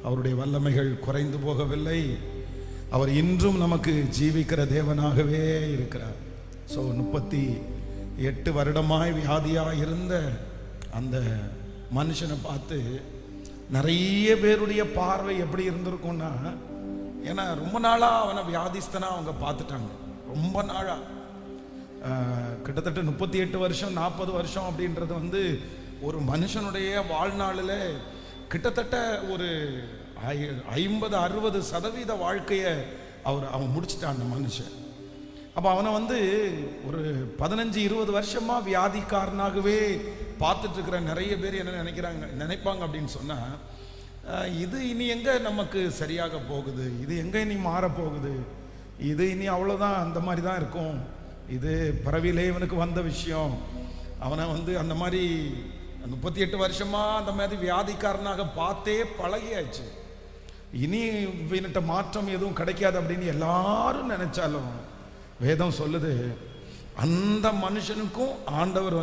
அவருடைய வல்லமைகள் குறைந்து போகவில்லை. அவர் இன்றும் நமக்கு ஜீவிக்கிற தேவனாகவே இருக்கிறார். ஸோ 38 வருடமாய் வியாதியாக இருந்த அந்த மனுஷனை பார்த்து நிறைய பேருடைய பார்வை எப்படி இருந்திருக்கும்னா, ஏன்னா ரொம்ப நாளாக அவனை வியாதிஸ்தனா அவங்க பார்த்துட்டாங்க. ரொம்ப நாளாக கிட்டத்தட்ட 38 வருஷம் 40 வருஷம் அப்படின்றது ஒரு மனுஷனுடைய வாழ்நாளில் கிட்டத்தட்ட ஒரு 50-60% வாழ்க்கையை அவன் முடிச்சிட்டான் அந்த மனுஷன். அப்போ அவனை ஒரு 15-20 வருஷமா வியாதிக்காரனாகவே பார்த்துட்டு இருக்கிற நிறைய பேர் என்ன நினைப்பாங்க அப்படின்னு சொன்னா, இது இனி எங்க நமக்கு சரியாக போகுது, இது எங்க இனி மாறப்போகுது, இது இனி அவ்வளோதான், அந்த மாதிரி தான் இருக்கும், இது பிறவிலே இவனுக்கு வந்த விஷயம். அவனை அந்த மாதிரி 38 வருஷமா அந்த மாதிரி வியாதிக்காரனாக பார்த்தே பழகியாச்சு. இனி இவன்கிட்ட மாற்றம் எதுவும் கிடைக்காது அப்படின்னு எல்லாரும் நினைச்சாலும் வேதம் சொல்லுது, அந்த மனுஷனுக்கும் ஆண்டவர்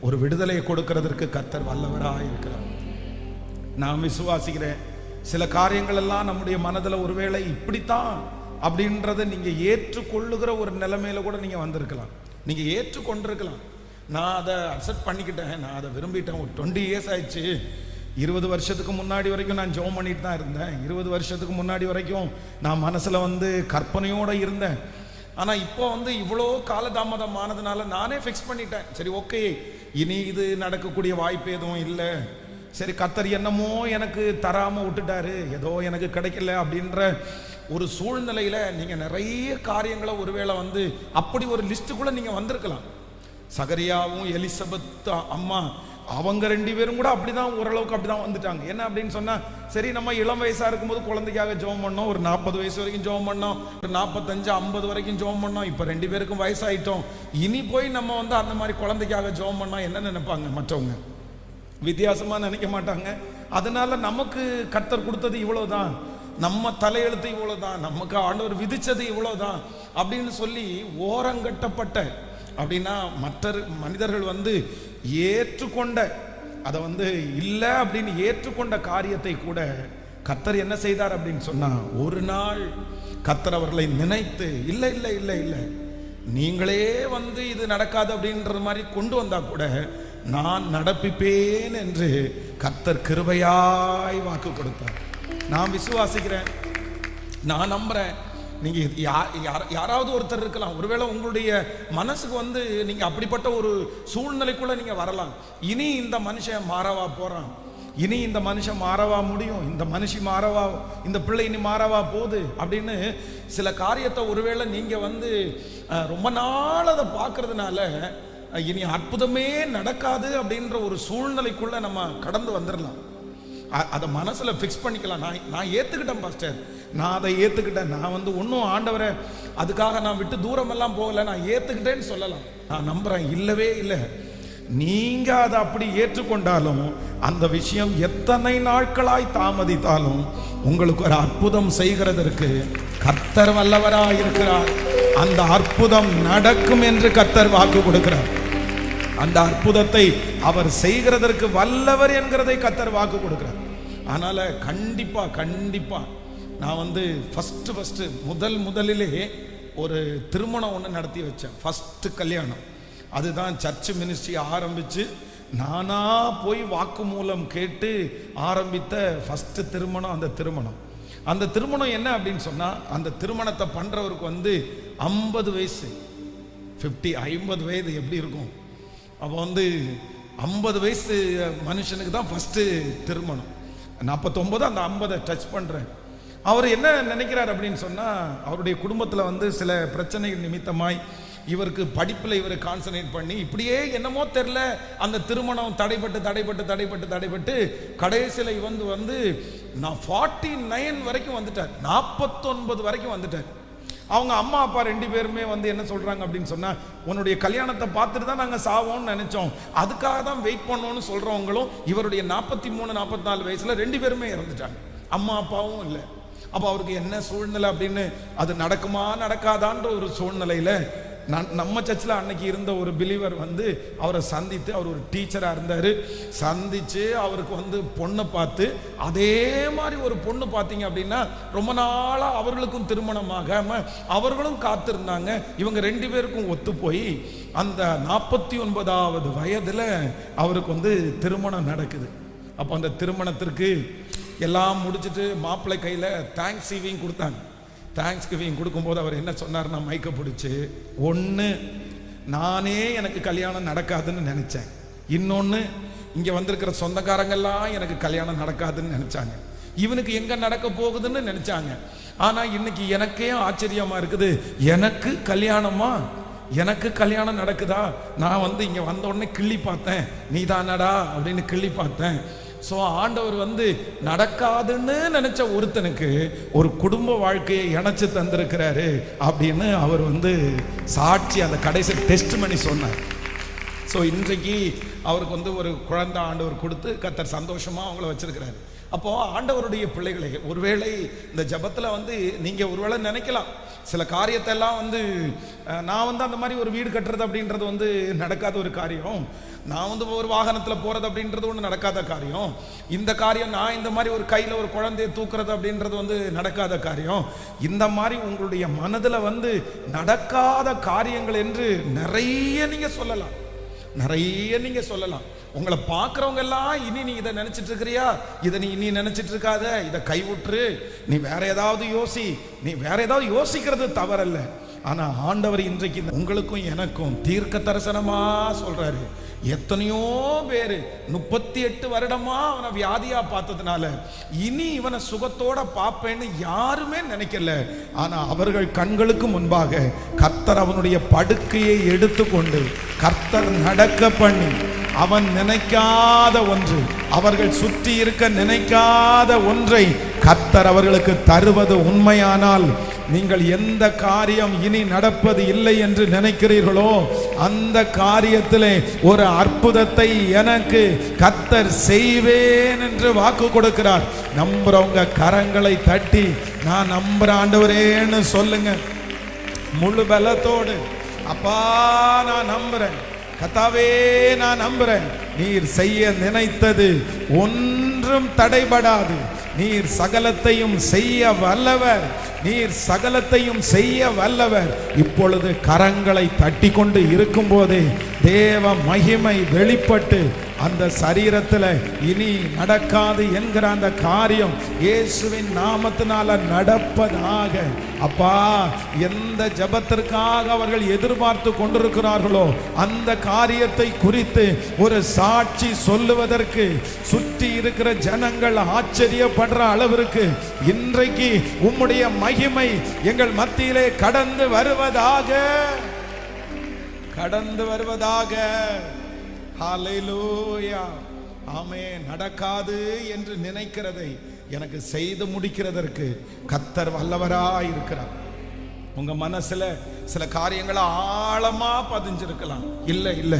ஒரு விடுதலையை கொடுக்கிறதற்கு கர்த்தர் வல்லவராக இருக்கிறார். நான் விசுவாசிக்கிறேன், சில காரியங்கள் எல்லாம் நம்முடைய மனதில் ஒருவேளை இப்படித்தான் அப்படின்றத நீங்க ஏற்றுக்கொள்ளுகிற ஒரு நிலைமையில கூட நீங்க வந்திருக்கலாம், நீங்க ஏற்றுக்கொண்டிருக்கலாம். நான் அதை அக்செப்ட் பண்ணிக்கிட்டேன், நான் அதை விரும்பிட்டேன். ஒரு 20 இயர்ஸ் ஆயிடுச்சு. 20 வருஷத்துக்கு முன்னாடி வரைக்கும் நான் ஜெபம் பண்ணிட்டு தான் இருந்தேன். 20 வருஷத்துக்கு முன்னாடி வரைக்கும் நான் மனசுல கற்பனையோட இருந்தேன். ஆனா இப்போ இவ்வளோ காலதாமதம் ஆனதுனால நானே ஃபிக்ஸ் பண்ணிட்டேன், சரி ஓகே, இனி இது நடக்கக்கூடிய வாய்ப்பு எதுவும் இல்லை, சரி கர்த்தர் என்னமோ எனக்கு தராம விட்டுட்டாரு, ஏதோ எனக்கு கிடைக்கல அப்படின்ற ஒரு சூழ்நிலையில நீங்க நிறைய காரியங்களை ஒருவேளை அப்படி ஒரு லிஸ்ட்டுக்குள்ள நீங்க வந்திருக்கலாம். சகரியாவும் எலிசபெத் அம்மா அவங்க 2 பேரும் கூட அப்படிதான், ஓரளவுக்கு அப்படிதான் வந்துட்டாங்க. என்ன அப்படின்னு சொன்னா, சரி நம்ம இளம் வயசா இருக்கும்போது குழந்தைக்காக ஜெபம் பண்ணோம், ஒரு 40 வயசு வரைக்கும் ஜெபம் பண்ணோம், ஒரு 45-50 வரைக்கும் ஜெபம் பண்ணோம், இப்போ 2 பேருக்கும் வயசாயிட்டோம், இனி போய் நம்ம அந்த மாதிரி குழந்தைக்காக ஜெபம் பண்ணா என்ன நினைப்பாங்க மற்றவங்க? வித்தியாசமா நினைக்க மாட்டாங்க. அதனால நமக்கு கர்த்தர் கொடுத்தது இவ்வளவுதான், நம்ம தலையெழுத்து இவ்வளவுதான், நமக்கு ஆண்டவர் விதிச்சது இவ்வளவுதான் அப்படின்னு சொல்லி ஓரங்கட்டப்பட்ட, அப்படின்னா மற்ற மனிதர்கள் ஏற்றுக்கொண்ட அதை இல்லை அப்படின்னு ஏற்றுக்கொண்ட காரியத்தை கூட கர்த்தர் என்ன செய்தார் அப்படின்னு சொன்னா, ஒரு நாள் கர்த்தர் அவர்களை நினைத்து இல்லை இல்லை இல்லை இல்லை நீங்களே இது நடக்காது அப்படின்ற மாதிரி கொண்டு வந்தா கூட நான் நடப்பிப்பேன் என்று கர்த்தர் கிருபையாய் வாக்கு கொடுத்தார். நான் விசுவாசிக்கிறேன், நான் நம்புறேன். நீங்க யாராவது ஒருத்தர் இருக்கலாம், ஒருவேளை உங்களுடைய மனசுக்கு நீங்க அப்படிப்பட்ட ஒரு சூழ்நிலைக்குள்ள நீங்க வரலாம். இனி இந்த மனுஷன் மாறவா போறான், இனி இந்த மனுஷன் மாறவா முடியும், இந்த மனுஷி மாறவா, இந்த பிள்ளை இனி மாறவா போகுது அப்படின்னு சில காரியத்தை ஒருவேளை நீங்க ரொம்ப நாள் அதை பார்க்கறதுனால இனி அற்புதமே நடக்காது அப்படின்ற ஒரு சூழ்நிலைக்குள்ள நம்ம கடந்து வந்துடலாம். அதை மனசுல ஃபிக்ஸ் பண்ணிக்கலாம். நான் ஏத்துக்கிட்டேன் பாஸ்டர், நான் அதை ஏத்துக்கிட்டேன், நான் ஒன்றும் ஆண்டவரை அதுக்காக நான் விட்டு தூரமெல்லாம் போகல, நான் ஏத்துக்கிட்டேன்னு சொல்லலாம். நான் நம்புறேன், இல்லவே இல்லை. நீங்க அதை அப்படி ஏற்றுக்கொண்டாலும் அந்த விஷயம் எத்தனை நாட்களாய் தாமதித்தாலும் உங்களுக்கு ஒரு அற்புதம் செய்கிறதற்கு கர்த்தர் வல்லவராய் இருக்கிறார். அந்த அற்புதம் நடக்கும் என்று கர்த்தர் வாக்கு கொடுக்கிறார். அந்த அற்புதத்தை அவர் செய்கிறதற்கு வல்லவர் என்கிறதை கர்த்தர் வாக்கு கொடுக்கிறார். அதனால கண்டிப்பா கண்டிப்பா நான் ஃபர்ஸ்ட் முதலிலே ஒரு திருமணம் ஒன்று நடத்தி வச்சேன். ஃபர்ஸ்ட் கல்யாணம், அதுதான் சர்ச் மினிஸ்ட்ரி ஆரம்பிச்சு நானா போய் வாக்கு மூலம் கேட்டு ஆரம்பித்த ஃபர்ஸ்ட் திருமணம். அந்த திருமணம் என்ன அப்படின்னு சொன்னா, அந்த திருமணத்தை பண்றவருக்கு 50 வயசு, 50 வயது எப்படி இருக்கும்? அப்போ 50 வயசு மனுஷனுக்கு தான் ஃபர்ஸ்ட் திருமணம். 49 அந்த 50 டச் பண்றேன். அவர் என்ன நினைக்கிறார் அப்படின்னு சொன்னா, அவருடைய குடும்பத்தில் சில பிரச்சனைகள் நிமித்தமாய் இவருக்கு படிப்பில் இவர் கான்சன்ட்ரேட் பண்ணி இப்படியே என்னமோ தெரியல அந்த திருமணம் தடைபட்டு கடைசியில் நான் 49 வரைக்கும் வந்துட்டார், 49 வரைக்கும் வந்துட்டார். அவங்க அம்மா அப்பா 2 பேருமே என்ன சொல்றாங்க அப்படின்னு சொன்னா, உன்னுடைய கல்யாணத்தை பார்த்துட்டு தான் நாங்கள் சாவோம்னு நினைச்சோம், அதுக்காக தான் வெயிட் பண்ணோம்னு சொல்றவங்களும் இவருடைய 43-44 வயசுல 2 பேருமே இறந்துட்டாங்க, அம்மா அப்பாவும் இல்லை. அப்போ அவருக்கு என்ன சூழ்நிலை அப்படின்னு, அது நடக்குமா நடக்காதான்ற ஒரு சூழ்நிலையில நம்ம சர்ச்சில் அன்னைக்கு இருந்த ஒரு பிலீவர் வந்து அவரை சந்தித்து, அவர் ஒரு டீச்சராக இருந்தார், சந்தித்து அவருக்கு வந்து பொண்ணை பார்த்து, அதே மாதிரி ஒரு பொண்ணு பார்த்தீங்க அப்படின்னா ரொம்ப நாளாக அவர்களுக்கும் திருமணமாகாமல் அவர்களும் காத்திருந்தாங்க. இவங்க 2 பேருக்கும் ஒத்து போய் அந்த 49வது வயதில் அவருக்கு வந்து திருமணம் நடக்குது. அப்போ அந்த திருமணத்திற்கு எல்லாம் முடிச்சுட்டு மாப்பிள்ளை கையில் தேங்க்ஸ் கிவிங் கொடுத்தாங்க. தேங்க்ஸ் கிவிங் கொடுக்கும்போது அவர் என்ன சொன்னார்னா, மைக்க பிடிச்சி, ஒன்று நானே எனக்கு கல்யாணம் நடக்காதுன்னு நினச்சேன், இன்னொன்று இங்கே வந்திருக்கிற சொந்தக்காரங்கெல்லாம் எனக்கு கல்யாணம் நடக்காதுன்னு நினச்சாங்க, இவனுக்கு எங்கே நடக்க போகுதுன்னு நினச்சாங்க. ஆனால் இன்னைக்கு எனக்கே ஆச்சரியமாக இருக்குது, எனக்கு கல்யாணமா, எனக்கு கல்யாணம் நடக்குதா? நான் வந்து இங்கே வந்த உடனே கிள்ளி பார்த்தேன், நீ தானடா அப்படின்னு கிள்ளி பார்த்தேன். ஸோ ஆண்டவர் வந்து நடக்காதுன்னு நினைச்ச ஒருத்தனுக்கு ஒரு குடும்ப வாழ்க்கையை இணைச்சு தந்திருக்கிறாரு அப்படின்னு அவர் வந்து சாட்சி அந்த கடைசி டெஸ்ட் பண்ணி சொன்னார். ஸோ இன்றைக்கு அவருக்கு வந்து ஒரு குழந்தை ஆண்டவர் கொடுத்து கர்த்தர் சந்தோஷமா அவங்கள வச்சிருக்கிறாரு. அப்போ ஆண்டவருடைய பிள்ளைகளை, ஒருவேளை இந்த ஜபத்தில் வந்து நீங்க ஒருவேளை நினைக்கலாம், சில காரியத்தை எல்லாம் வந்து நான் வந்து அந்த மாதிரி ஒரு வீடு கட்டுறது அப்படின்றது வந்து நடக்காத ஒரு காரியம், நான் வந்து ஒரு வாகனத்தில் போறது அப்படின்றது ஒன்று நடக்காத காரியம், இந்த காரியம் நான் இந்த மாதிரி ஒரு கையில் ஒரு குழந்தையை தூக்குறது அப்படின்றது வந்து நடக்காத காரியம். இந்த மாதிரி உங்களுடைய மனதில் வந்து நடக்காத காரியங்கள் என்று நிறைய நீங்க சொல்லலாம், நிறைய நீங்க சொல்லலாம். உங்களை பார்க்குறவங்க எல்லாம் இனி நீ இதை நினைச்சிட்டு இருக்கிறியா, இதை நீ இனி நினைச்சிட்டு இருக்காத, இதை கைவிட்டுரு, நீ வேற ஏதாவது யோசி, நீ வேற ஏதாவது யோசிக்கிறது தவறல்ல. ஆனா ஆண்டவர் இன்றைக்கு உங்களுக்கும் எனக்கும் தீர்க்க தரிசனமா சொல்றாரு. எத்தனையோ பேரு 38 வருடமா அவனை வியாதியா பார்த்ததுனால இனி இவனை சுகத்தோட பார்ப்பேன்னு யாருமே நினைக்கல. ஆனா அவர்கள் கண்களுக்கு முன்பாக கர்த்தர் அவனுடைய படுக்கையை எடுத்துக்கொண்டு கர்த்தர் நடக்க பண்ணி, அவன் நினைக்காத ஒன்று, அவர்கள் சுற்றி இருக்க நினைக்காத ஒன்றை கர்த்தர் அவர்களுக்கு தருவது உண்மையானால், நீங்கள் எந்த காரியம் இனி நடப்பது இல்லை என்று நினைக்கிறீர்களோ அந்த காரியத்திலே ஒரு அற்புதத்தை எனக்கு கர்த்தர் செய்வேன் என்று வாக்கு கொடுக்கிறார். நம்புறவங்க கரங்களை தட்டி நான் நம்புற ஆண்டவரேன்னு சொல்லுங்க முழு பலத்தோடு. அப்பா நான் நம்புறேன், கர்த்தாவே நான் நம்புறேன், நீர் செய்ய நினைத்தது ஒன்றும் தடைபடாது, நீர் சகலத்தையும் செய்ய வல்லவர், நீர் சகலத்தையும் செய்ய வல்லவர். இப்பொழுது கரங்களை தட்டி கொண்டு இருக்கும் போதே தேவ மகிமை வெளிப்பட்டு அந்த சரீரத்தில் இனி நடக்காது என்கிற அந்த காரியம் இயேசுவின் நாமத்தினால நடப்பதாக. அப்பா, எந்த ஜெபத்திற்காக அவர்கள் எதிர்பார்த்து கொண்டிருக்கிறார்களோ அந்த காரியத்தை குறித்து ஒரு சாட்சி சொல்லுவதற்கு சுற்றி இருக்கிற ஜனங்கள் ஆச்சரியப்படுற அளவிற்கு இன்றைக்கு உம்முடைய மகிமை எங்கள் மத்தியிலே கடந்து வருவதாக, கடந்து வருவதாக. ஹல்லேலூயா. ஆமென். நடக்காது என்று நினைக்கிறதை எனக்கு செய்து முடிக்கிறதற்கு கர்த்தர் வல்லவராய் இருக்கிறார். உங்க மனசுல சில காரியங்களை ஆழமா பதிஞ்சிருக்கலாம். இல்ல இல்ல,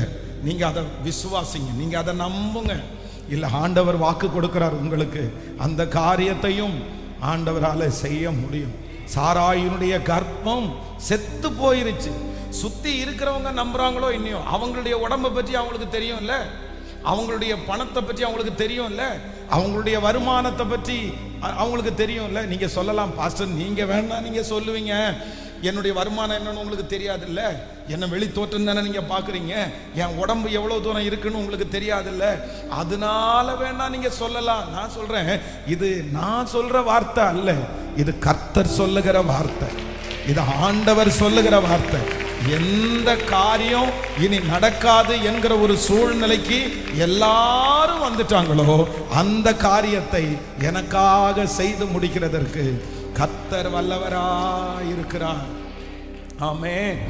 நீங்க அதை விசுவாசிங்க, நீங்க அதை நம்புங்க. இல்ல, ஆண்டவர் வாக்கு கொடுக்கிறார் உங்களுக்கு, அந்த காரியத்தையும் ஆண்டவரால செய்ய முடியும். சாராயினுடைய கர்ப்பம் செத்து போயிருச்சு. சுத்தி இருக்கிறவங்க நம்புறாங்களோ இல்லையோ, அவங்களுடைய உடம்பை பற்றி அவங்களுக்கு தெரியும்ல, அவங்களுடைய பணத்தை பற்றி அவங்களுக்கு தெரியும்ல, அவங்களுடைய வருமானத்தை பற்றி அவங்களுக்கு தெரியும்ல. நீங்க சொல்லலாம், பாஸ்டர் நீங்க வேணா நீங்க சொல்லுவீங்க, என்னுடைய வருமானம் என்னன்னு உங்களுக்கு தெரியாதுல்ல, என்ன வெளி தோற்றம் தானே நீங்க பாக்குறீங்க, என் உடம்பு எவ்வளவு தூரம் இருக்குன்னு உங்களுக்கு தெரியாதுல்ல, அதனால வேணா நீங்க சொல்லலாம். நான் சொல்றேன், இது நான் சொல்ற வார்த்தை அல்ல, இது கர்த்தர் சொல்லுகிற வார்த்தை, இது ஆண்டவர் சொல்லுகிற வார்த்தை. எந்த காரியம் இனி நடக்காது என்கிற ஒரு சூழ்நிலைக்கு எல்லாரும் வந்துட்டாங்களோ அந்த காரியத்தை எனக்காக செய்து முடிக்கிறதற்கு கர்த்தர் வல்லவராய் இருக்கிறார். ஆமென்.